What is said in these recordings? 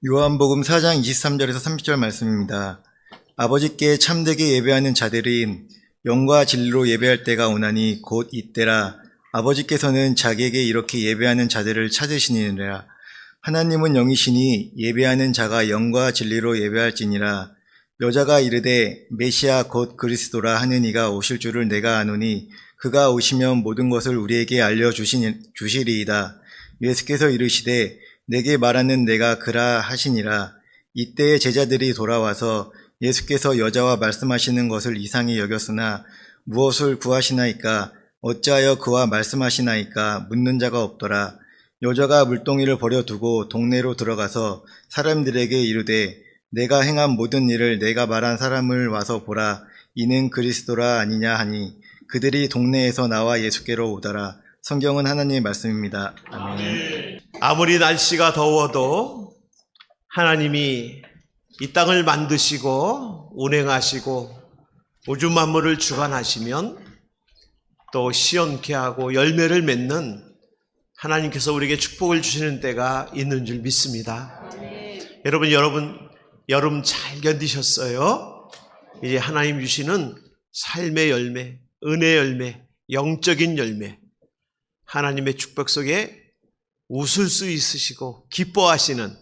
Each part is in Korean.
요한복음 4장 23절에서 30절 말씀입니다. 아버지께 참되게 예배하는 자들이 영과 진리로 예배할 때가 오나니 곧 이때라. 아버지께서는 자기에게 이렇게 예배하는 자들을 찾으시니라. 하나님은 영이시니 예배하는 자가 영과 진리로 예배할지니라. 여자가 이르되 메시아 곧 그리스도라 하는 이가 오실 줄을 내가 아노니 그가 오시면 모든 것을 우리에게 알려주시리이다. 예수께서 이르시되 내게 말하는 내가 그라 하시니라. 이때에 제자들이 돌아와서 예수께서 여자와 말씀하시는 것을 이상히 여겼으나 무엇을 구하시나이까? 어찌하여 그와 말씀하시나이까? 묻는 자가 없더라. 여자가 물동이를 버려두고 동네로 들어가서 사람들에게 이르되 내가 행한 모든 일을 내가 말한 사람을 와서 보라. 이는 그리스도라 아니냐 하니 그들이 동네에서 나와 예수께로 오더라. 성경은 하나님의 말씀입니다. 아멘. 아무리 날씨가 더워도 하나님이 이 땅을 만드시고 운행하시고 우주 만물을 주관하시면 또 시원케 하고 열매를 맺는 하나님께서 우리에게 축복을 주시는 때가 있는 줄 믿습니다. 여러분 여름 잘 견디셨어요? 이제 하나님 주시는 삶의 열매, 은혜의 열매, 영적인 열매, 하나님의 축복 속에 웃을 수 있으시고 기뻐하시는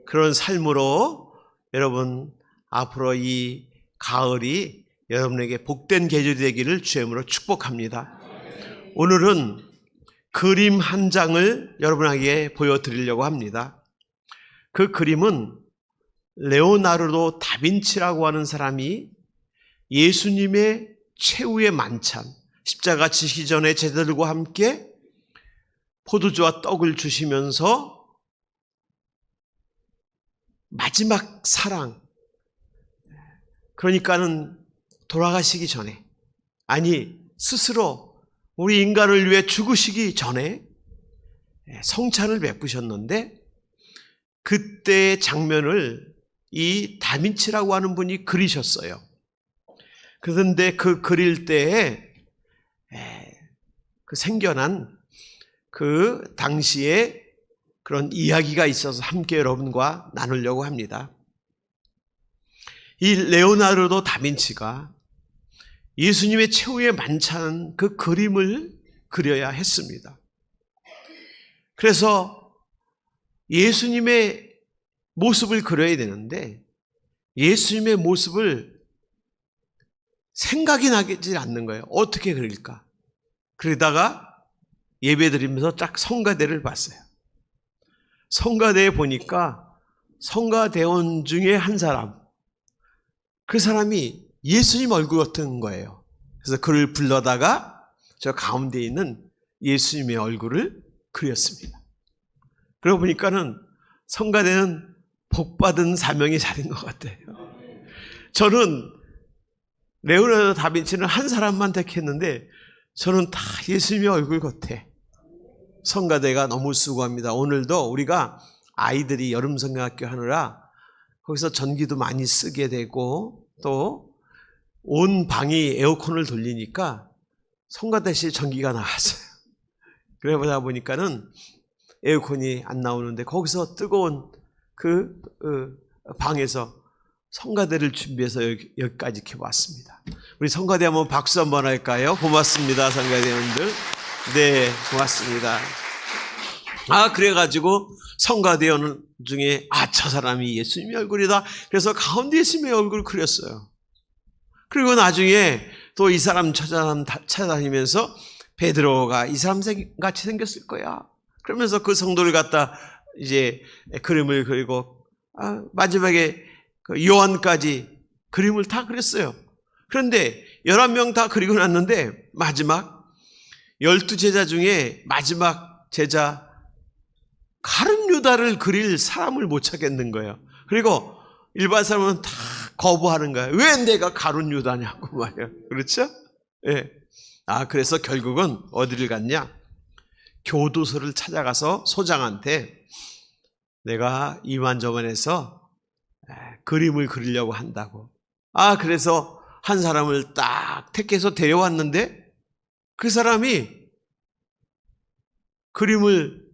그런 삶으로 여러분 앞으로 이 가을이 여러분에게 복된 계절이 되기를 주님으로 축복합니다. 오늘은 그림 한 장을 여러분에게 보여드리려고 합니다. 그 그림은 레오나르도 다빈치라고 하는 사람이 예수님의 최후의 만찬, 십자가 지시기 전에 제자들과 함께 포도주와 떡을 주시면서 마지막 사랑, 그러니까는 돌아가시기 전에, 아니 스스로 우리 인간을 위해 죽으시기 전에 성찬을 베푸셨는데 그때의 장면을 이 다빈치라고 하는 분이 그리셨어요. 그런데 그 그릴 때에 그 생겨난 그 당시에 그런 이야기가 있어서 함께 여러분과 나누려고 합니다. 이 레오나르도 다빈치가 예수님의 최후의 만찬 그 그림을 그려야 했습니다. 그래서 예수님의 모습을 그려야 되는데 예수님의 모습을 생각이 나지 않는 거예요. 어떻게 그릴까? 그러다가 예배드리면서 딱 성가대를 봤어요. 성가대에 보니까 성가대원 중에 한 사람, 그 사람이 예수님 얼굴 같은 거예요. 그래서 그를 불러다가 저 가운데 있는 예수님의 얼굴을 그렸습니다. 그러고 보니까는 성가대는 복받은 사명이 잘인 것 같아요. 저는 레오나르도 다빈치는 한 사람만 택했는데 저는 다 예수님의 얼굴 같아. 성가대가 너무 수고합니다. 오늘도 우리가 아이들이 여름성경학교 하느라 거기서 전기도 많이 쓰게 되고 또 온 방이 에어컨을 돌리니까 성가대실 전기가 나왔어요. 그러다 보니까는 에어컨이 안 나오는데 거기서 뜨거운 그 방에서 성가대를 준비해서 여기까지 이렇게 왔습니다. 우리 성가대 한번 박수 한번 할까요? 고맙습니다, 성가대원들. 네, 고맙습니다. 그래가지고 성가대원 중에 저 사람이 예수님의 얼굴이다. 그래서 가운데 예수님의 얼굴을 그렸어요. 그리고 나중에 또 이 사람 찾아다니면서 베드로가 이 사람 같이 생겼을 거야. 그러면서 그 성도를 갖다 이제 그림을 그리고 마지막에 요한까지 그림을 다 그렸어요. 그런데 11명 다 그리고 났는데 마지막 12제자 중에 마지막 제자 가룟 유다를 그릴 사람을 못 찾겠는 거예요. 그리고 일반 사람은 다 거부하는 거예요. 왜 내가 가룟 유다냐고 말이에요. 그렇죠? 예. 그래서 결국은 어디를 갔냐? 교도소를 찾아가서 소장한테 내가 이만저만해서 그림을 그리려고 한다고. 그래서 한 사람을 딱 택해서 데려왔는데 그 사람이 그림을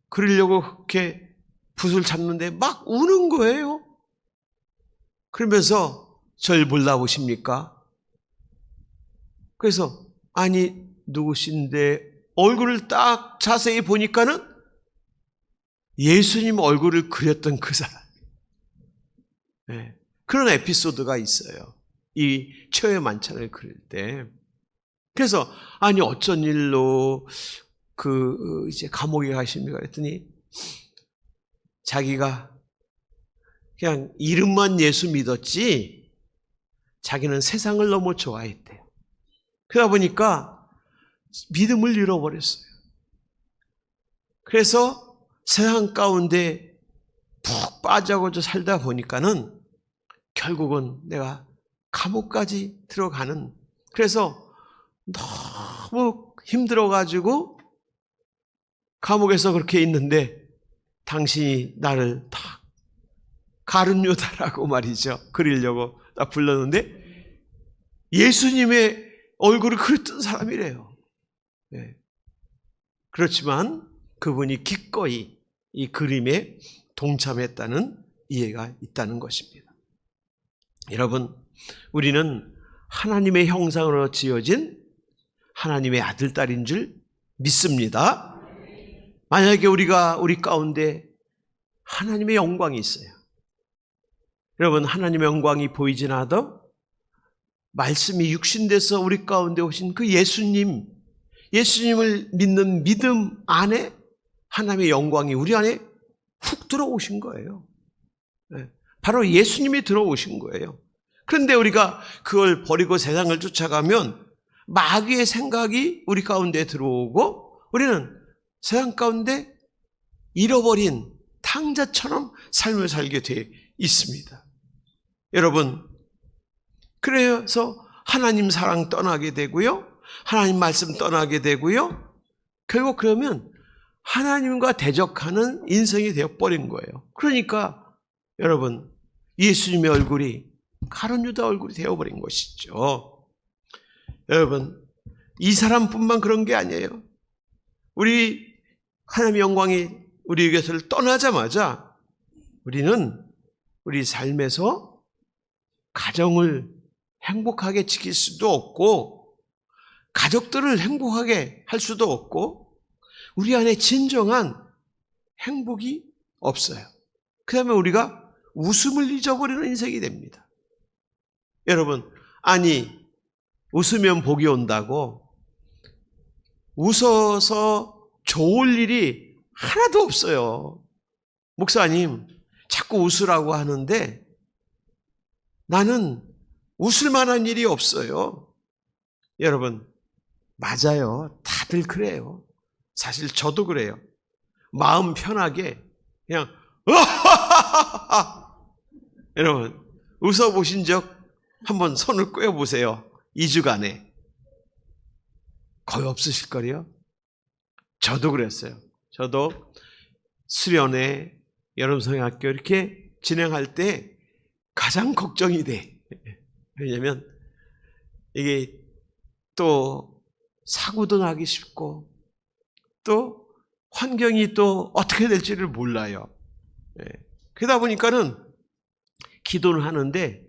그리려고 그렇게 붓을 잡는데 막 우는 거예요. 그러면서 절 몰라보십니까? 그래서 아니 누구신데 얼굴을 딱 자세히 보니까는 예수님 얼굴을 그렸던 그 사람. 네. 그런 에피소드가 있어요. 이 최후의 만찬을 그릴 때. 그래서 아니 어쩐 일로 이제 감옥에 가십니까? 그랬더니 자기가 그냥 이름만 예수 믿었지 자기는 세상을 너무 좋아했대요. 그러다 보니까 믿음을 잃어버렸어요. 그래서 세상 가운데 푹 빠져가지고 살다 보니까는 결국은 내가 감옥까지 들어가는, 그래서 너무 힘들어가지고 감옥에서 그렇게 있는데 당신이 나를 다 가룟유다라고 말이죠. 그리려고 딱 불렀는데 예수님의 얼굴을 그렸던 사람이래요. 네. 그렇지만 그분이 기꺼이 이 그림에 동참했다는 이해가 있다는 것입니다. 여러분, 우리는 하나님의 형상으로 지어진 하나님의 아들, 딸인 줄 믿습니다. 만약에 우리 가운데 하나님의 영광이 있어요. 여러분, 하나님의 영광이 보이진 않아도 말씀이 육신돼서 우리 가운데 오신 그 예수님을 믿는 믿음 안에 하나님의 영광이 우리 안에 훅 들어오신 거예요. 바로 예수님이 들어오신 거예요. 그런데 우리가 그걸 버리고 세상을 쫓아가면 마귀의 생각이 우리 가운데 들어오고 우리는 세상 가운데 잃어버린 탕자처럼 삶을 살게 돼 있습니다. 여러분, 그래서 하나님 사랑 떠나게 되고요, 하나님 말씀 떠나게 되고요, 결국 그러면 하나님과 대적하는 인생이 되어버린 거예요. 그러니까 여러분, 예수님의 얼굴이 가룟유다 얼굴이 되어버린 것이죠. 여러분, 이 사람뿐만 그런 게 아니에요. 우리 하나님의 영광이 우리에게서 떠나자마자 우리는 우리 삶에서 가정을 행복하게 지킬 수도 없고 가족들을 행복하게 할 수도 없고 우리 안에 진정한 행복이 없어요. 그 다음에 우리가 웃음을 잊어버리는 인생이 됩니다. 여러분, 아니 웃으면 복이 온다고 웃어서 좋을 일이 하나도 없어요. 목사님, 자꾸 웃으라고 하는데 나는 웃을 만한 일이 없어요. 여러분, 맞아요. 다들 그래요. 사실 저도 그래요. 마음 편하게 그냥 여러분, 웃어보신 적 한번 손을 꿰어보세요. 2주간에 거의 없으실 거예요. 저도 그랬어요. 저도 수련회, 여름성형학교 이렇게 진행할 때 가장 걱정이 돼. 왜냐면 이게 또 사고도 나기 쉽고 또 환경이 또 어떻게 될지를 몰라요. 그러다 보니까는 기도를 하는데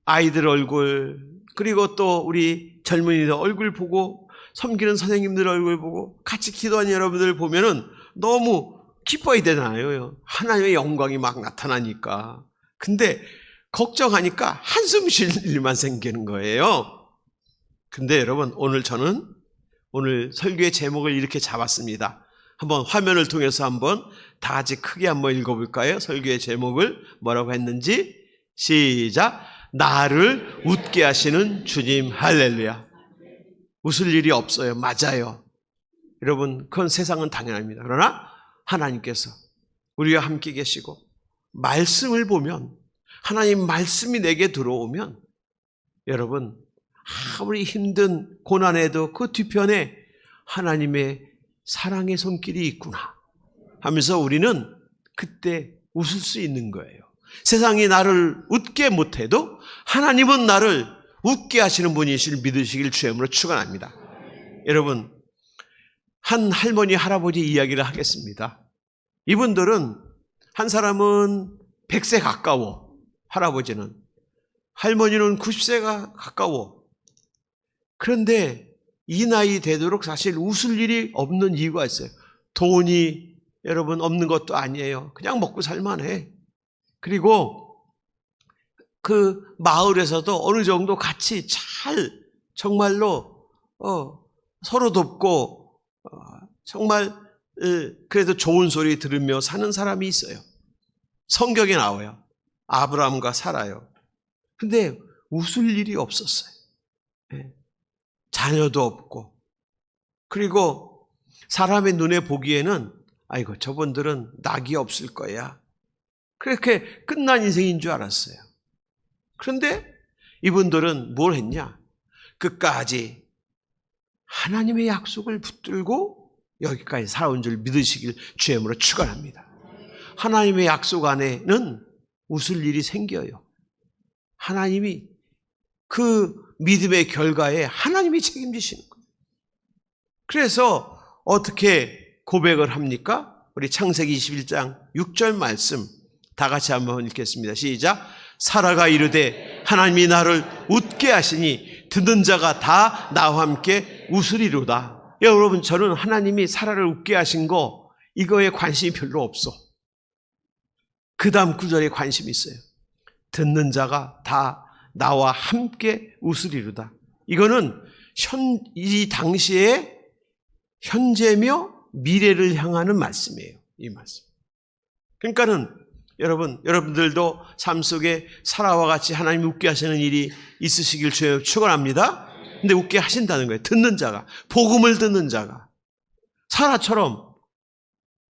아이들 얼굴, 그리고 또 우리 젊은이들 얼굴 보고 섬기는 선생님들 얼굴 보고 같이 기도하는 여러분들 보면은 너무 기뻐야 되잖아요. 하나님의 영광이 막 나타나니까. 근데 걱정하니까 한숨 쉴 일만 생기는 거예요. 근데 여러분, 저는 오늘 설교의 제목을 이렇게 잡았습니다. 한번 화면을 통해서 한번 다 같이 크게 한번 읽어볼까요? 설교의 제목을 뭐라고 했는지. 시작. 나를 웃게 하시는 주님, 할렐루야. 웃을 일이 없어요. 맞아요. 여러분, 그건 세상은 당연합니다. 그러나 하나님께서 우리와 함께 계시고 말씀을 보면, 하나님 말씀이 내게 들어오면 여러분, 아무리 힘든 고난에도 그 뒤편에 하나님의 사랑의 손길이 있구나 하면서 우리는 그때 웃을 수 있는 거예요. 세상이 나를 웃게 못해도 하나님은 나를 웃게 하시는 분이실 믿으시길 주님으로 축원합니다. 여러분, 한 할머니 할아버지 이야기를 하겠습니다. 이분들은 한 사람은 100세 가까워. 할아버지는. 할머니는 90세가 가까워. 그런데 이 나이 되도록 사실 웃을 일이 없는 이유가 있어요. 돈이 여러분 없는 것도 아니에요. 그냥 먹고 살만해. 그리고 그 마을에서도 어느 정도 같이 잘 정말로 서로 돕고 정말 그래도 좋은 소리 들으며 사는 사람이 있어요. 성경에 나와요. 아브라함과 사라요. 근데 웃을 일이 없었어요. 자녀도 없고. 그리고 사람의 눈에 보기에는 아이고 저분들은 낙이 없을 거야. 그렇게 끝난 인생인 줄 알았어요. 그런데 이분들은 뭘 했냐? 끝까지 하나님의 약속을 붙들고 여기까지 살아온 줄 믿으시길 주의 이름으로 축원합니다. 하나님의 약속 안에는 웃을 일이 생겨요. 하나님이 그 믿음의 결과에 하나님이 책임지시는 거예요. 그래서 어떻게 고백을 합니까? 우리 창세기 21장 6절 말씀 다 같이 한번 읽겠습니다. 시작. 사라가 이르되 하나님이 나를 웃게 하시니 듣는 자가 다 나와 함께 웃으리로다. 여러분 저는 하나님이 사라를 웃게 하신 거 이거에 관심이 별로 없어. 그 다음 구절에 관심이 있어요. 듣는 자가 다 나와 함께 웃으리로다. 이거는 이 당시에 현재며 미래를 향하는 말씀이에요. 이 말씀. 그러니까는 여러분들도 삶 속에 사라와 같이 하나님 웃게 하시는 일이 있으시길 주여 축원합니다. 근데 웃게 하신다는 거예요. 듣는 자가, 복음을 듣는 자가 사라처럼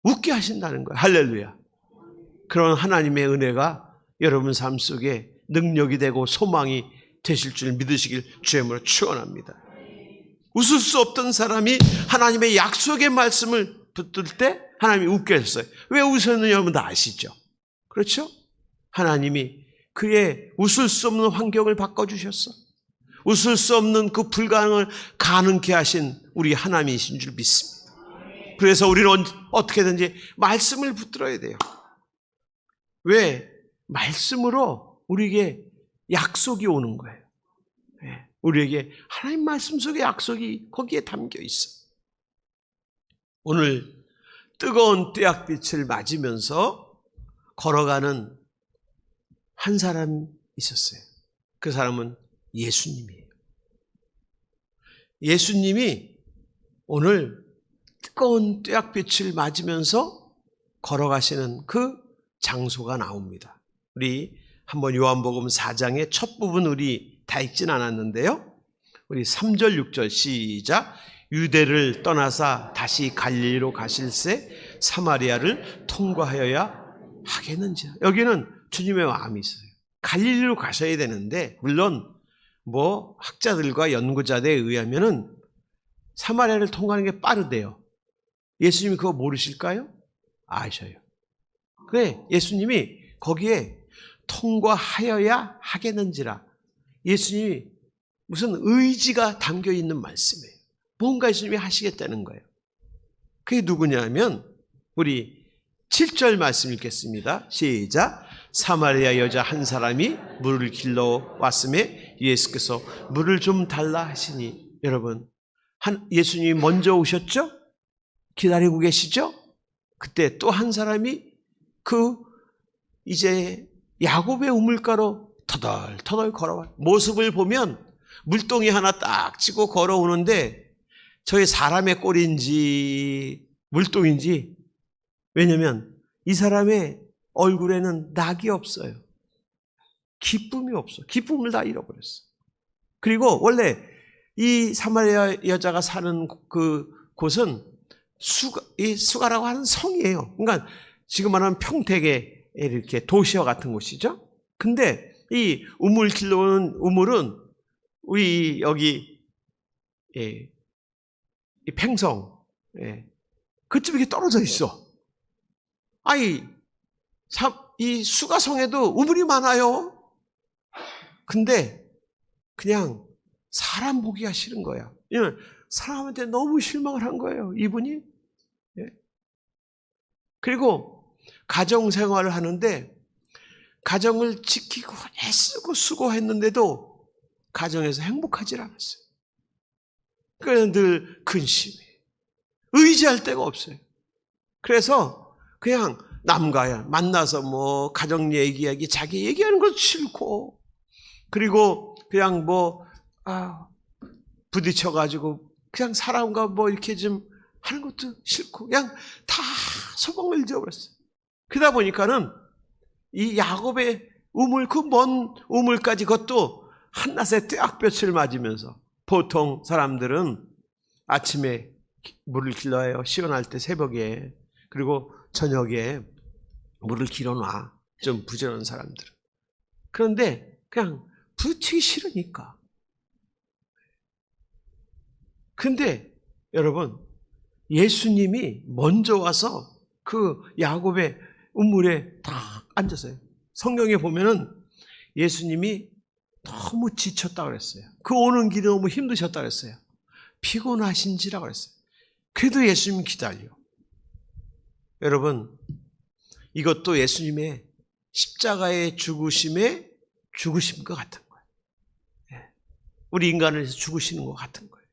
웃게 하신다는 거예요. 할렐루야. 그런 하나님의 은혜가 여러분 삶 속에 능력이 되고 소망이 되실 줄 믿으시길 주의 이름으로 축원합니다. 웃을 수 없던 사람이 하나님의 약속의 말씀을 붙들 때 하나님이 웃게 하셨어요. 왜 웃었느냐 여러분 다 아시죠? 그렇죠? 하나님이 그의 웃을 수 없는 환경을 바꿔주셨어. 웃을 수 없는 그 불가능을 가능케 하신 우리 하나님이신 줄 믿습니다. 그래서 우리는 어떻게든지 말씀을 붙들어야 돼요. 왜? 말씀으로 우리에게 약속이 오는 거예요. 우리에게 하나님 말씀 속에 약속이 거기에 담겨 있어요. 오늘 뜨거운 떼약빛을 맞으면서 걸어가는 한 사람이 있었어요. 그 사람은 예수님이에요. 예수님이 오늘 뜨거운 떼약빛을 맞으면서 걸어가시는 그 장소가 나옵니다. 우리 한번 요한복음 4장의 첫 부분 우리 다 읽진 않았는데요. 우리 3절 6절 시작. 유대를 떠나사 다시 갈릴리로 가실새 사마리아를 통과하여야 하겠는지. 여기는 주님의 마음이 있어요. 갈릴리로 가셔야 되는데 물론 학자들과 연구자들에 의하면은 사마리아를 통과하는 게 빠르대요. 예수님이 그거 모르실까요? 아셔요. 그래 예수님이 거기에 통과하여야 하겠는지라. 예수님이 무슨 의지가 담겨 있는 말씀이에요. 뭔가 예수님이 하시겠다는 거예요. 그게 누구냐면 우리 7절 말씀 읽겠습니다. 시작. 사마리아 여자 한 사람이 물을 길러 왔음에 예수께서 물을 좀 달라 하시니. 여러분 예수님이 먼저 오셨죠? 기다리고 계시죠? 그때 또 한 사람이 이제 야곱의 우물가로 터덜터덜 걸어와요. 모습을 보면 물동이 하나 딱 치고 걸어오는데 저게 사람의 꼴인지 물동인지, 왜냐면 이 사람의 얼굴에는 낙이 없어요. 기쁨이 없어. 기쁨을 다 잃어버렸어. 그리고 원래 이 사마리아 여자가 사는 그 곳은 수가라고 하는 성이에요. 그러니까 지금 말하면 평택의 이렇게 도시와 같은 곳이죠. 근데 이 우물 길러오는 우물은 우리 여기 이 팽성 그쯤 이렇게 떨어져 있어. 이 수가성에도 우물이 많아요. 근데 그냥 사람 보기가 싫은 거야. 사람한테 너무 실망을 한 거예요, 이분이. 그리고 가정 생활을 하는데 가정을 지키고 애쓰고 수고했는데도 가정에서 행복하지 않았어요. 그래서 늘 근심해. 의지할 데가 없어요. 그래서 그냥 남과 만나서 뭐 가정 얘기하기, 자기 얘기하는 것도 싫고, 그리고 그냥 부딪혀가지고 그냥 사람과 뭐 이렇게 좀 하는 것도 싫고, 그냥 다 소망을 지어버렸어요. 그러다 보니까는 이 야곱의 우물, 그 먼 우물까지 그것도 한낮에 떼약볕을 맞으면서, 보통 사람들은 아침에 물을 길러요. 시원할 때 새벽에. 그리고 저녁에 물을 길어놔. 좀 부지런한 사람들은. 그런데 그냥 부딪히기 싫으니까. 근데 여러분, 예수님이 먼저 와서 그 야곱의 우물에 딱 앉았어요. 성경에 보면은 예수님이 너무 지쳤다 그랬어요. 그 오는 길이 너무 힘드셨다 그랬어요. 피곤하신지라 그랬어요. 그래도 예수님 기다려. 여러분, 이것도 예수님의 십자가의 죽으심의 죽으심과 같은 거예요. 우리 인간을 위해서 죽으시는 것 같은 거예요.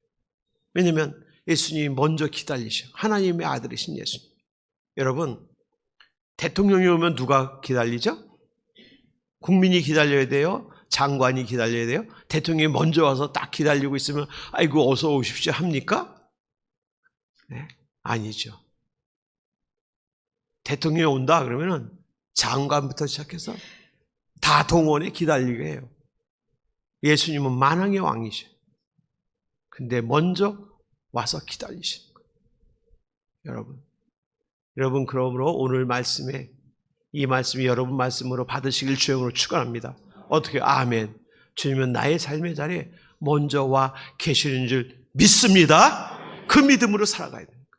왜냐하면 예수님이 먼저 기다리셔. 하나님의 아들이신 예수님. 여러분, 대통령이 오면 누가 기다리죠? 국민이 기다려야 돼요? 장관이 기다려야 돼요? 대통령이 먼저 와서 딱 기다리고 있으면 아이고 어서 오십시오 합니까? 네, 아니죠. 대통령이 온다 그러면은 장관부터 시작해서 다 동원해 기다리게 해요. 예수님은 만왕의 왕이셔. 근데 먼저 와서 기다리시는 거예요. 여러분 그러므로 오늘 말씀에 이 말씀이 여러분 말씀으로 받으시길 주영으로 축원합니다. 어떻게? 아멘. 주님은 나의 삶의 자리에 먼저 와 계시는 줄 믿습니다. 그 믿음으로 살아가야 됩니다.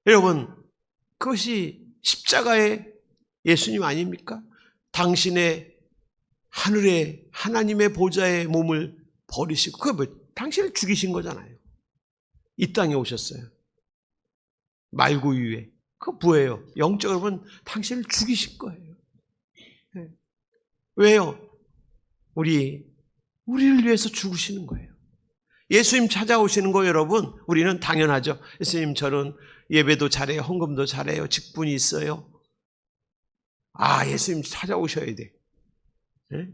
여러분, 그것이 십자가의 예수님 아닙니까? 당신의 하늘의 하나님의 보좌의 몸을 버리시고, 그게 뭐 당신을 죽이신 거잖아요. 이 땅에 오셨어요. 말구 위에. 그거 뭐예요? 영적으로 보면 당신을 죽이신 거예요. 네. 왜요? 우리를 위해서 죽으시는 거예요. 예수님 찾아오시는 거 여러분, 우리는 당연하죠. 예수님 저는 예배도 잘해요. 헌금도 잘해요. 직분이 있어요. 아, 예수님 찾아오셔야 돼. 네?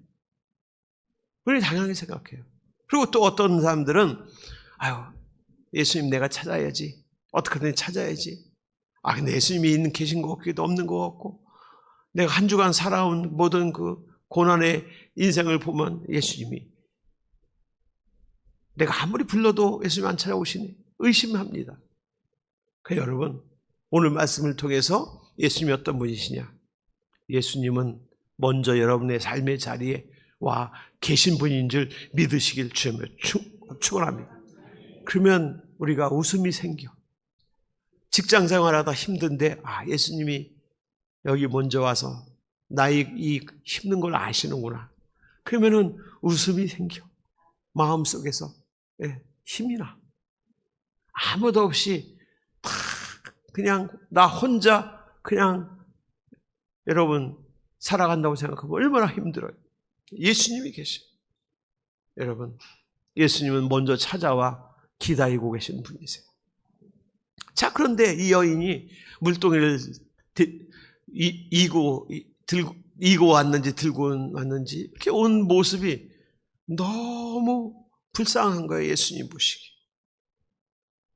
우리 당연하게 생각해요. 그리고 또 어떤 사람들은 아유, 예수님 내가 찾아야지. 어떻게든 찾아야지. 아, 근데 예수님이 계신 것 같기도 없는 것 같고, 내가 한 주간 살아온 모든 그 고난의 인생을 보면 예수님이 내가 아무리 불러도 예수님 안 찾아오시니 의심합니다. 그러니까 여러분, 오늘 말씀을 통해서 예수님이 어떤 분이시냐? 예수님은 먼저 여러분의 삶의 자리에 와 계신 분인 줄 믿으시길 주님을 축원합니다. 그러면 우리가 웃음이 생겨. 직장 생활하다 힘든데 아, 예수님이 여기 먼저 와서 나의 이 힘든 걸 아시는구나. 그러면은 웃음이 생겨. 마음속에서 힘이 나. 아무도 없이 다 그냥 나 혼자 그냥 여러분 살아간다고 생각하면 얼마나 힘들어요. 예수님이 계셔요. 여러분, 예수님은 먼저 찾아와 기다리고 계신 분이세요. 자, 그런데 이 여인이 물동이를 이고 왔는지 들고 왔는지 이렇게 온 모습이 너무 불쌍한 거예요. 예수님 보시기.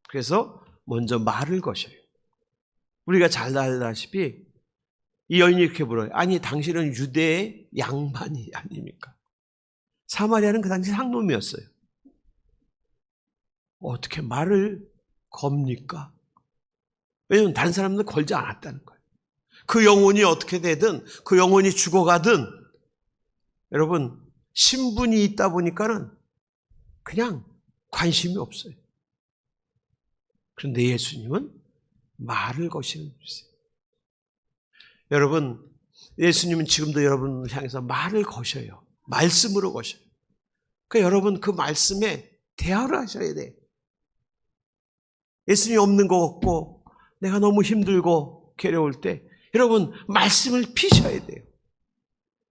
그래서 먼저 말을 거셔요. 우리가 잘 알다시피 이 여인이 이렇게 물어요. 아니 당신은 유대의 양반이 아닙니까? 사마리아는 그 당시 상놈이었어요. 어떻게 말을 겁니까? 왜냐하면 다른 사람들은 걸지 않았다는 거예요. 그 영혼이 어떻게 되든 그 영혼이 죽어가든 여러분 신분이 있다 보니까는 그냥 관심이 없어요. 그런데 예수님은 말을 거시는 분이세요. 여러분, 예수님은 지금도 여러분을 향해서 말을 거셔요. 말씀으로 거셔요. 그러니까 여러분 그 말씀에 대화를 하셔야 돼요. 예수님이 없는 것 같고 내가 너무 힘들고 괴로울 때 여러분, 말씀을 피셔야 돼요.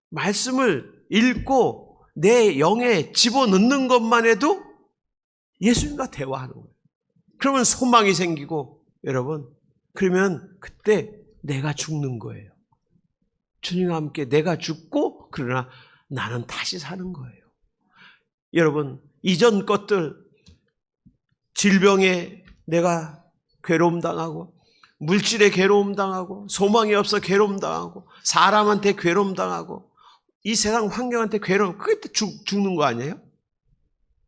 말씀을 읽고 내 영에 집어넣는 것만 해도 예수님과 대화하는 거예요. 그러면 소망이 생기고, 여러분, 그러면 그때 내가 죽는 거예요. 주님과 함께 내가 죽고, 그러나 나는 다시 사는 거예요. 여러분, 이전 것들, 질병에 내가 괴로움 당하고, 물질에 괴로움 당하고, 소망이 없어 괴로움 당하고, 사람한테 괴로움 당하고, 이 세상 환경한테 괴로움, 그게 죽는 거 아니에요?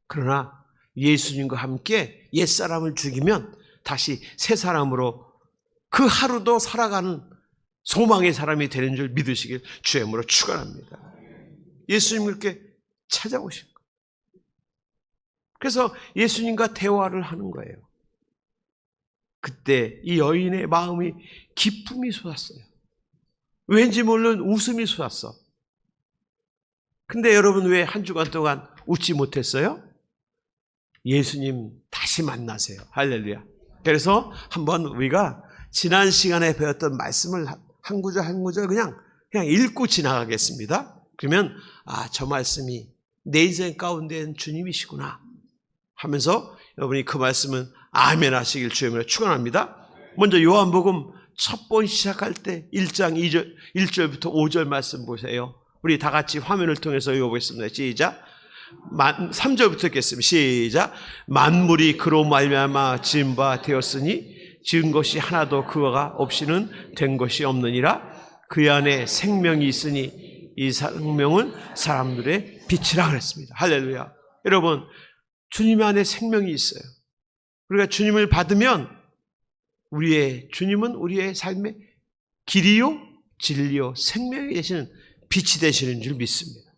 그러나 예수님과 함께 옛사람을 죽이면 다시 새 사람으로 그 하루도 살아가는 소망의 사람이 되는 줄 믿으시길 주의 이름으로 축원합니다. 예수님을 이렇게 찾아오신 거예요. 그래서 예수님과 대화를 하는 거예요. 그때 이 여인의 마음이 기쁨이 솟았어요. 왠지 모르는 웃음이 솟았어. 근데 여러분, 왜 한 주간 동안 웃지 못했어요? 예수님 다시 만나세요. 할렐루야. 그래서 한번 우리가 지난 시간에 배웠던 말씀을 한 구절 한 구절 그냥 읽고 지나가겠습니다. 그러면 저 말씀이 내 인생 가운데는 주님이시구나 하면서 여러분이 그 말씀은 아멘 하시길 주님으로 축원합니다. 먼저 요한복음 첫 번 시작할 때 1장 1절부터 5절 말씀 보세요. 우리 다 같이 화면을 통해서 읽어보겠습니다. 시작. 3절부터 읽겠습니다. 시작. 만물이 그로 말미암아 지은 바 되었으니 지은 것이 하나도 그가 없이는 된 것이 없느니라. 그 안에 생명이 있으니 이 생명은 사람들의 빛이라 그랬습니다. 할렐루야. 여러분, 주님 안에 생명이 있어요. 우리가 주님을 받으면 주님은 우리의 삶의 길이요 진리요 생명이 되시는 빛이 되시는 줄 믿습니다.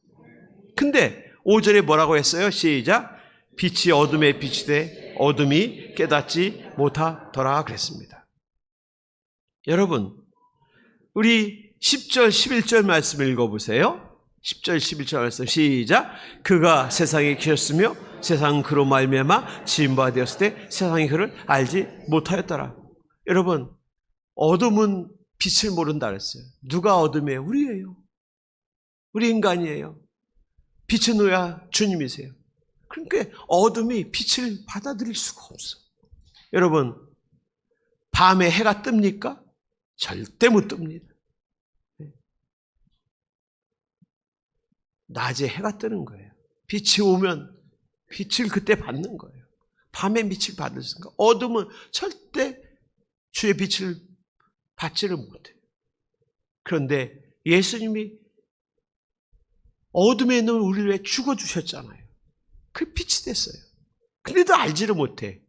근데 5절에 뭐라고 했어요? 시작. 빛이 어둠에 빛이 돼 어둠이 깨닫지 못하더라 그랬습니다. 여러분, 우리 10절 11절 말씀 읽어보세요. 10절 11절 말씀 시작. 그가 세상에 계셨으며 세상은 그로 말미암아 지은 바 되었을 때 세상이 그를 알지 못하였더라. 여러분, 어둠은 빛을 모른다 그랬어요. 누가 어둠이에요? 우리예요. 우리 인간이에요. 빛은 누구야? 주님이세요. 그러니까 어둠이 빛을 받아들일 수가 없어. 여러분, 밤에 해가 뜹니까? 절대 못 뜹니다. 낮에 해가 뜨는 거예요. 빛이 오면 빛을 그때 받는 거예요. 밤에 빛을 받을 수가. 어둠은 절대 주의 빛을 받지를 못해요. 그런데 예수님이 어둠에 있는 우리를 위해 죽어주셨잖아요. 그 빛이 됐어요. 근데도 알지를 못해.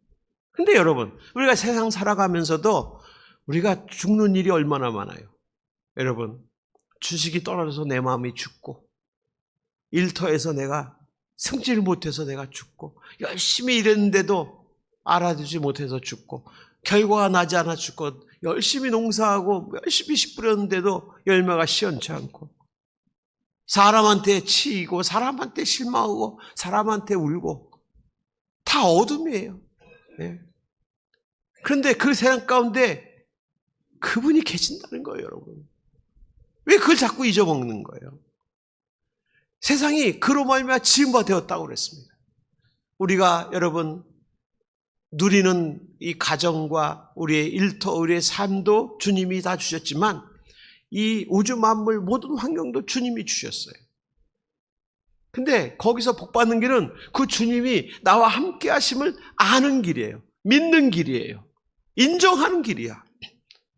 근데 여러분, 우리가 세상 살아가면서도 우리가 죽는 일이 얼마나 많아요. 여러분, 주식이 떨어져서 내 마음이 죽고, 일터에서 내가 승진을 못해서 내가 죽고, 열심히 일했는데도 알아주지 못해서 죽고, 결과가 나지 않아 죽고, 열심히 농사하고 열심히 씨 뿌렸는데도 열매가 시원치 않고, 사람한테 치이고 사람한테 실망하고 사람한테 울고, 다 어둠이에요. 네. 그런데 그 세상 가운데 그분이 계신다는 거예요. 여러분, 왜 그걸 자꾸 잊어먹는 거예요? 세상이 그로 말미암아 지은 바 되었다고 그랬습니다. 우리가 여러분 누리는 이 가정과 우리의 일터, 우리의 삶도 주님이 다 주셨지만 이 우주 만물 모든 환경도 주님이 주셨어요. 근데 거기서 복받는 길은 그 주님이 나와 함께 하심을 아는 길이에요. 믿는 길이에요. 인정하는 길이야.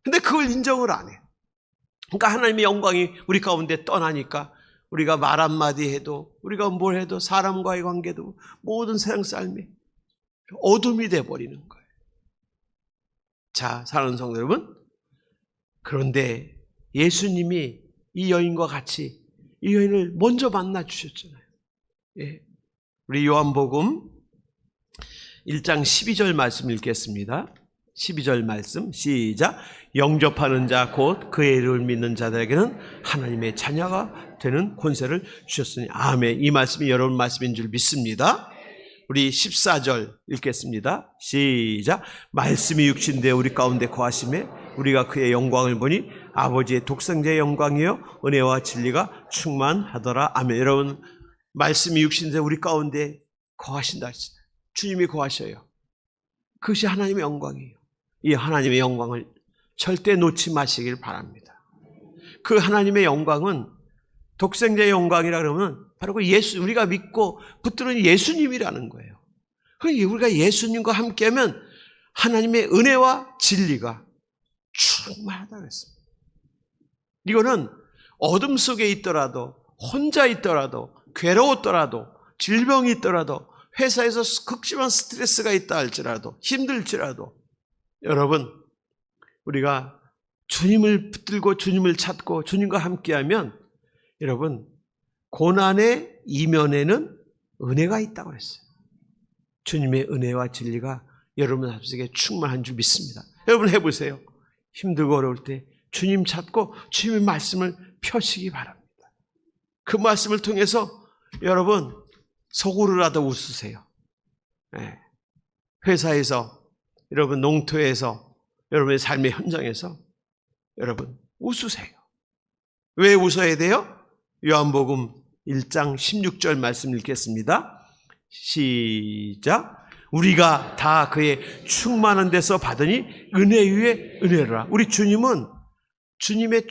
근데 그걸 인정을 안 해. 그러니까 하나님의 영광이 우리 가운데 떠나니까 우리가 말 한마디 해도, 우리가 뭘 해도, 사람과의 관계도, 모든 세상 삶이 어둠이 돼버리는 거예요. 자, 사랑하는 성도 여러분, 그런데 예수님이 이 여인과 같이 이 여인을 먼저 만나 주셨잖아요. 예. 우리 요한복음 1장 12절 말씀 읽겠습니다. 12절 말씀 시작. 영접하는 자 곧 그의 이름을 믿는 자들에게는 하나님의 자녀가 되는 권세를 주셨으니 아멘. 이 말씀이 여러분 말씀인 줄 믿습니다. 우리 14절 읽겠습니다. 시작. 말씀이 육신되어 우리 가운데 거하심에 우리가 그의 영광을 보니 아버지의 독생자의 영광이요 은혜와 진리가 충만하더라. 아멘. 여러분, 말씀이 육신되어 우리 가운데 거하신다 했습니다. 주님이 거하셔요. 그것이 하나님의 영광이에요. 이 하나님의 영광을 절대 놓지 마시길 바랍니다. 그 하나님의 영광은 독생자의 영광이라 그러면 바로 그 우리가 믿고 붙드는 예수님이라는 거예요. 우리가 예수님과 함께하면 하나님의 은혜와 진리가 충만하다고 했습니다. 이거는 어둠 속에 있더라도, 혼자 있더라도, 괴로웠더라도, 질병이 있더라도, 회사에서 극심한 스트레스가 있다 할지라도, 힘들지라도, 여러분, 우리가 주님을 붙들고 주님을 찾고 주님과 함께하면 여러분, 고난의 이면에는 은혜가 있다고 했어요. 주님의 은혜와 진리가 여러분 삶속에 충만한 줄 믿습니다. 여러분 해보세요. 힘들고 어려울 때 주님 찾고 주님의 말씀을 펴시기 바랍니다. 그 말씀을 통해서 여러분 속으로라도 웃으세요. 네. 회사에서, 여러분 농토에서, 여러분의 삶의 현장에서 여러분 웃으세요. 왜 웃어야 돼요? 요한복음 1장 16절 말씀 읽겠습니다. 시작. 우리가 다 그의 충만한 데서 받으니 은혜 위에 은혜라. 우리 주님은 주님의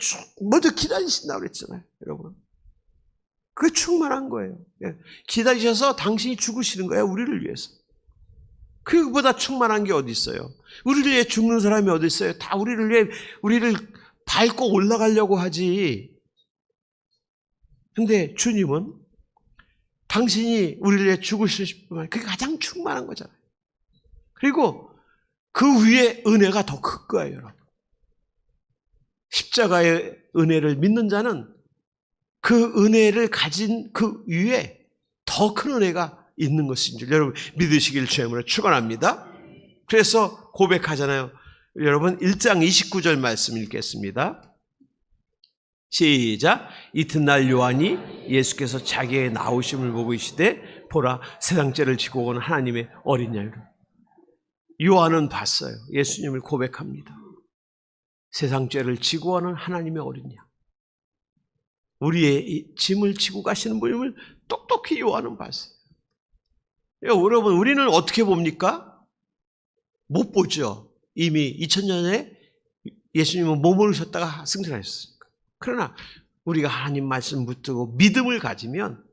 먼저 기다리신다고 그랬잖아요. 여러분, 그게 충만한 거예요. 기다리셔서 당신이 죽으시는 거예요. 우리를 위해서. 그보다 충만한 게 어디 있어요? 우리를 위해 죽는 사람이 어디 있어요? 다 우리를 위해 우리를 밟고 올라가려고 하지. 근데 주님은 당신이 우리를 위해 죽으실 뿐만 아니라 그게 가장 충만한 거잖아요. 그리고 그 위에 은혜가 더 클 거예요, 여러분. 십자가의 은혜를 믿는 자는 그 은혜를 가진 그 위에 더 큰 은혜가 있는 것인 줄 여러분 믿으시길 주님으로 축원합니다. 그래서 고백하잖아요. 여러분 1장 29절 말씀 읽겠습니다. 시작. 이튿날 요한이 예수께서 자기의 나오심을 보고 이시되 보라 세상 죄를 지고 오는 하나님의 어린 양이라. 요한은 봤어요. 예수님을 고백합니다. 세상 죄를 지고 오는 하나님의 어린 양. 우리의 짐을 지고 가시는 분임을 똑똑히 요한은 봤어요. 여러분, 우리는 어떻게 봅니까? 못 보죠. 이미 2000년에 예수님은 몸을 오셨다가 승천하셨으니까. 그러나 우리가 하나님 말씀 붙들고 믿음을 가지면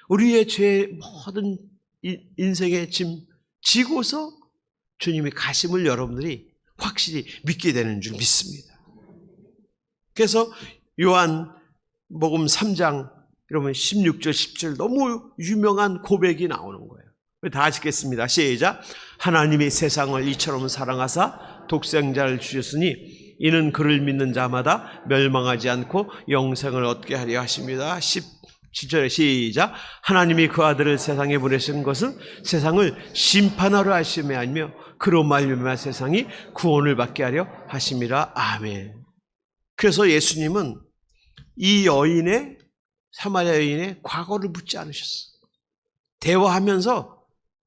우리의 죄 모든 인생의 짐 지고서 주님이 가심을 여러분들이 확실히 믿게 되는 줄 믿습니다. 그래서 요한복음 3장 여러분 16절 10절 너무 유명한 고백이 나오는 거예요. 다 아시겠습니다. 시작. 하나님이 세상을 이처럼 사랑하사 독생자를 주셨으니 이는 그를 믿는 자마다 멸망하지 않고 영생을 얻게 하려 하십니다. 17절에 시작. 하나님이 그 아들을 세상에 보내신 것은 세상을 심판하려 하심이 아니며 그로 말미암아 세상이 구원을 받게 하려 하심이라. 아멘. 그래서 예수님은 이 여인의 사마리아 여인의 과거를 묻지 않으셨어요. 대화하면서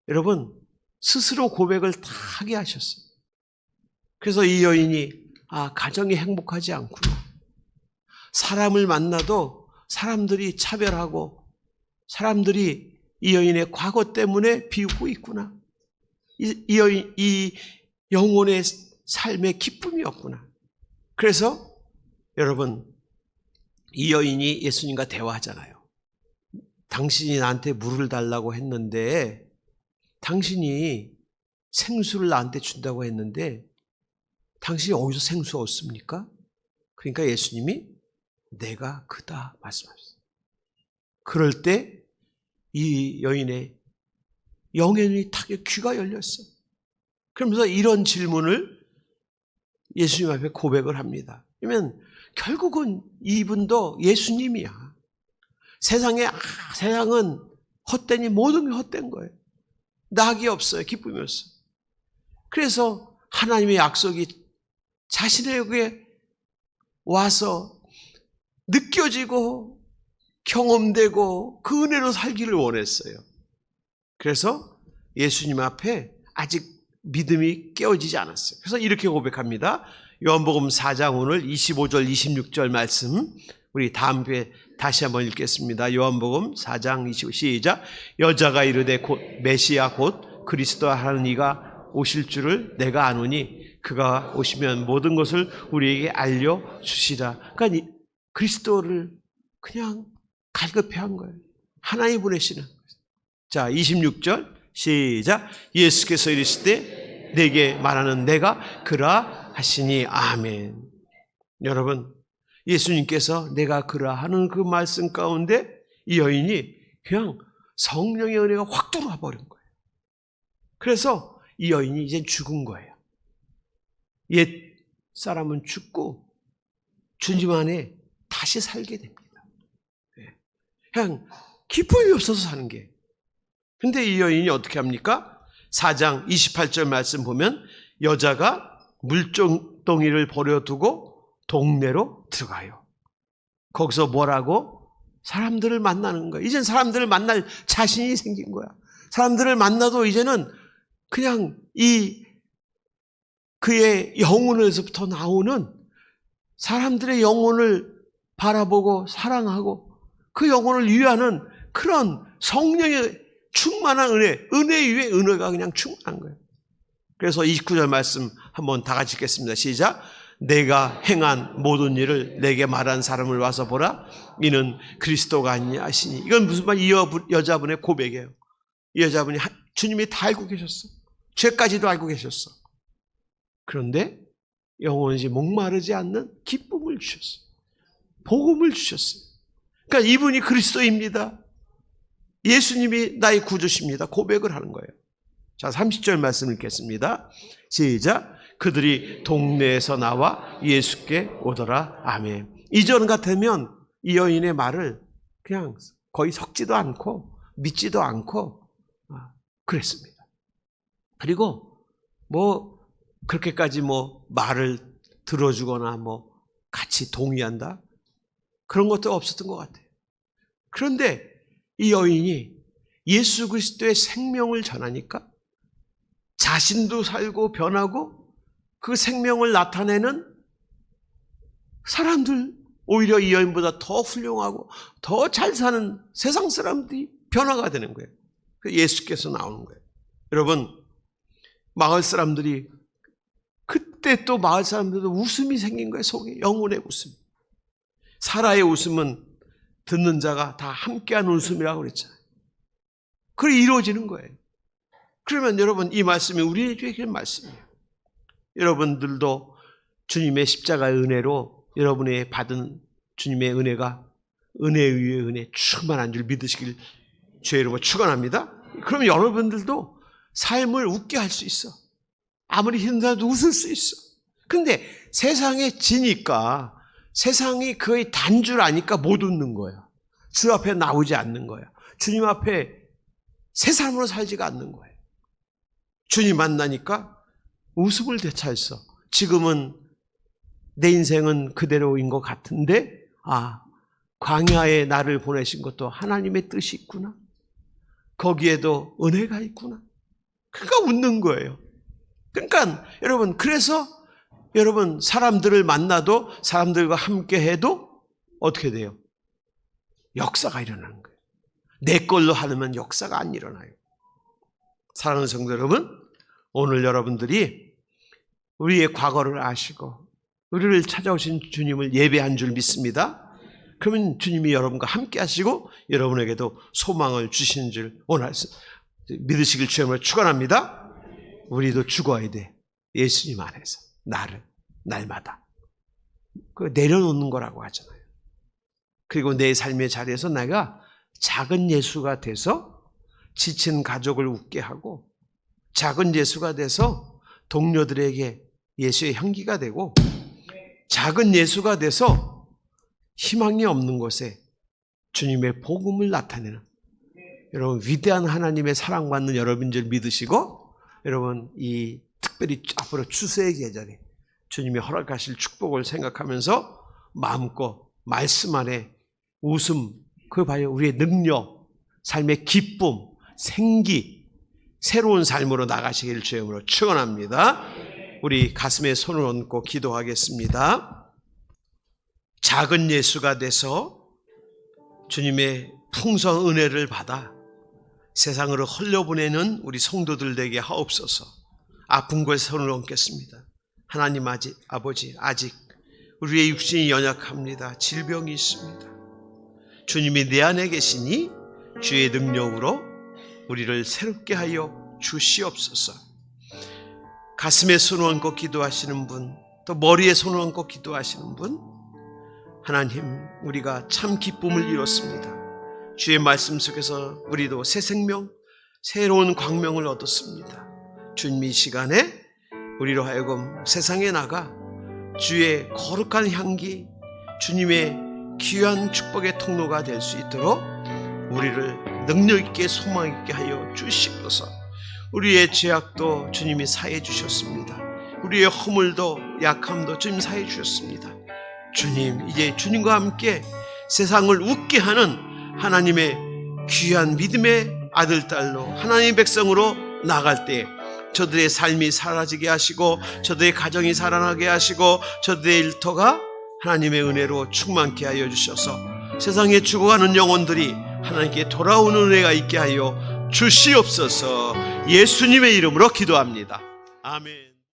여러분 스스로 고백을 다 하게 하셨어요. 그래서 이 여인이 가정이 행복하지 않구나. 사람을 만나도 사람들이 차별하고 사람들이 이 여인의 과거 때문에 비웃고 있구나. 이 여인, 이 영혼의 삶의 기쁨이 없구나. 그래서 여러분 이 여인이 예수님과 대화하잖아요. 당신이 나한테 물을 달라고 했는데 당신이 생수를 나한테 준다고 했는데 당신이 어디서 생수 얻습니까? 그러니까 예수님이 내가 그다 말씀하셨어요. 그럴 때 이 여인의 영혼이 탁 귀가 열렸어요. 그러면서 이런 질문을 예수님 앞에 고백을 합니다. 그러면 결국은 이분도 예수님이야. 세상은 헛되니 모든 게 헛된 거예요. 낙이 없어요. 기쁨이 없어요. 그래서 하나님의 약속이 자신에게 와서 느껴지고 경험되고 그 은혜로 살기를 원했어요. 그래서 예수님 앞에 아직 믿음이 깨어지지 않았어요. 그래서 이렇게 고백합니다. 요한복음 4장 오늘 25절 26절 말씀 우리 다음 주에 다시 한번 읽겠습니다. 요한복음 4장 25 시작. 여자가 이르되 곧 메시아 곧 그리스도 하는 이가 오실 줄을 내가 아노니 그가 오시면 모든 것을 우리에게 알려주시라. 그러니까 그리스도를 그냥 갈급해 한 거예요. 하나님 보내시는. 자, 26절 시작. 예수께서 이르시되 내게 말하는 내가 그라 하시니 아멘. 여러분, 예수님께서 내가 그라 하는 그 말씀 가운데 이 여인이 그냥 성령의 은혜가 확 들어와 버린 거예요. 그래서 이 여인이 이제 죽은 거예요. 옛 사람은 죽고 주님 안에 다시 살게 됩니다. 그냥 기쁨이 없어서 사는 게. 근데 이 여인이 어떻게 합니까? 4장 28절 말씀 보면 여자가 물동이를 버려두고 동네로 들어가요. 거기서 뭐라고? 사람들을 만나는 거야. 이젠 사람들을 만날 자신이 생긴 거야. 사람들을 만나도 이제는 그냥 그의 영혼에서부터 나오는 사람들의 영혼을 바라보고 사랑하고 그 영혼을 위하는 그런 성령의 충만한 은혜 위에 은혜가 그냥 충만한 거예요. 그래서 29절 말씀 한번 다 같이 읽겠습니다. 시작. 내가 행한 모든 일을 내게 말한 사람을 와서 보라. 이는 그리스도가 아니냐 하시니. 이건 무슨 말? 이 여자분의 고백이에요. 이 여자분이 주님이 다 알고 계셨어. 죄까지도 알고 계셨어. 그런데 영원히 목마르지 않는 기쁨을 주셨어요. 복음을 주셨어요. 그러니까 이분이 그리스도입니다. 예수님이 나의 구주십니다. 고백을 하는 거예요. 자, 30절 말씀 읽겠습니다. 시작. 그들이 동네에서 나와 예수께 오더라. 아멘. 이전 같으면 이 여인의 말을 그냥 거의 섞지도 않고 믿지도 않고 그랬습니다. 그리고 그렇게까지 말을 들어주거나 같이 동의한다? 그런 것도 없었던 것 같아요. 그런데 이 여인이 예수 그리스도의 생명을 전하니까 자신도 살고 변하고 그 생명을 나타내는 사람들, 오히려 이 여인보다 더 훌륭하고 더 잘 사는 세상 사람들이 변화가 되는 거예요. 예수께서 나오는 거예요. 여러분, 마을 사람들이 그때 또 마을 사람들도 웃음이 생긴 거예요. 속에 영혼의 웃음. 사라의 웃음은 듣는 자가 다 함께하는 웃음이라고 그랬잖아요. 그게 이루어지는 거예요. 그러면 여러분, 이 말씀이 우리에게 말씀이에요. 여러분들도 주님의 십자가의 은혜로 여러분의 받은 주님의 은혜가 은혜 위에 은혜 충만한 줄 믿으시길 주의 이름으로 축원합니다. 그러면 여러분들도 삶을 웃게 할 수 있어. 아무리 힘들어도 웃을 수 있어. 근데 세상에 지니까 세상이 거의 단 줄 아니까 못 웃는 거야. 주 앞에 나오지 않는 거야. 주님 앞에 새 삶으로 살지가 않는 거예요. 주님 만나니까 웃음을 되찾았어. 지금은 내 인생은 그대로인 것 같은데 광야에 나를 보내신 것도 하나님의 뜻이 있구나. 거기에도 은혜가 있구나. 그러니까 웃는 거예요. 그러니까 여러분, 그래서 여러분 사람들을 만나도 사람들과 함께 해도 어떻게 돼요? 역사가 일어나는 거예요. 내 걸로 하려면 역사가 안 일어나요. 사랑하는 성도 여러분, 오늘 여러분들이 우리의 과거를 아시고 우리를 찾아오신 주님을 예배한 줄 믿습니다. 그러면 주님이 여러분과 함께 하시고 여러분에게도 소망을 주시는 줄 오늘 믿으시길 주님으로 축원합니다. 우리도 죽어야 돼. 예수님 안에서 날마다 내려놓는 거라고 하잖아요. 그리고 내 삶의 자리에서 내가 작은 예수가 돼서 지친 가족을 웃게 하고 작은 예수가 돼서 동료들에게 예수의 향기가 되고 작은 예수가 돼서 희망이 없는 곳에 주님의 복음을 나타내는 여러분 위대한 하나님의 사랑받는 여러분인 줄 믿으시고 여러분 이 특별히 앞으로 추수의 계절에 주님이 허락하실 축복을 생각하면서 마음껏 말씀 안에 웃음, 그 봐요. 우리의 능력, 삶의 기쁨, 생기, 새로운 삶으로 나가시기를 주의 이름으로 축원합니다. 우리 가슴에 손을 얹고 기도하겠습니다. 작은 예수가 돼서 주님의 풍성한 은혜를 받아 세상으로 흘려보내는 우리 성도들 되게 하옵소서. 아픈 곳에 손을 얹겠습니다. 하나님 아버지, 아직 우리의 육신이 연약합니다. 질병이 있습니다. 주님이 내 안에 계시니 주의 능력으로 우리를 새롭게 하여 주시옵소서. 가슴에 손을 얹고 기도하시는 분, 또 머리에 손을 얹고 기도하시는 분, 하나님, 우리가 참 기쁨을 이뤘습니다. 주의 말씀 속에서 우리도 새 생명, 새로운 광명을 얻었습니다. 주님, 이 시간에 우리로 하여금 세상에 나가 주의 거룩한 향기, 주님의 귀한 축복의 통로가 될 수 있도록 우리를 능력 있게 소망 있게 하여 주시옵소서. 우리의 죄악도 주님이 사해 주셨습니다. 우리의 허물도 약함도 주님 사해 주셨습니다. 주님, 이제 주님과 함께 세상을 웃게 하는 하나님의 귀한 믿음의 아들, 딸로 하나님의 백성으로 나갈 때 저들의 삶이 사라지게 하시고 저들의 가정이 살아나게 하시고 저들의 일터가 하나님의 은혜로 충만케 하여 주셔서 세상에 죽어가는 영혼들이 하나님께 돌아오는 은혜가 있게 하여 주시옵소서. 예수님의 이름으로 기도합니다. 아멘.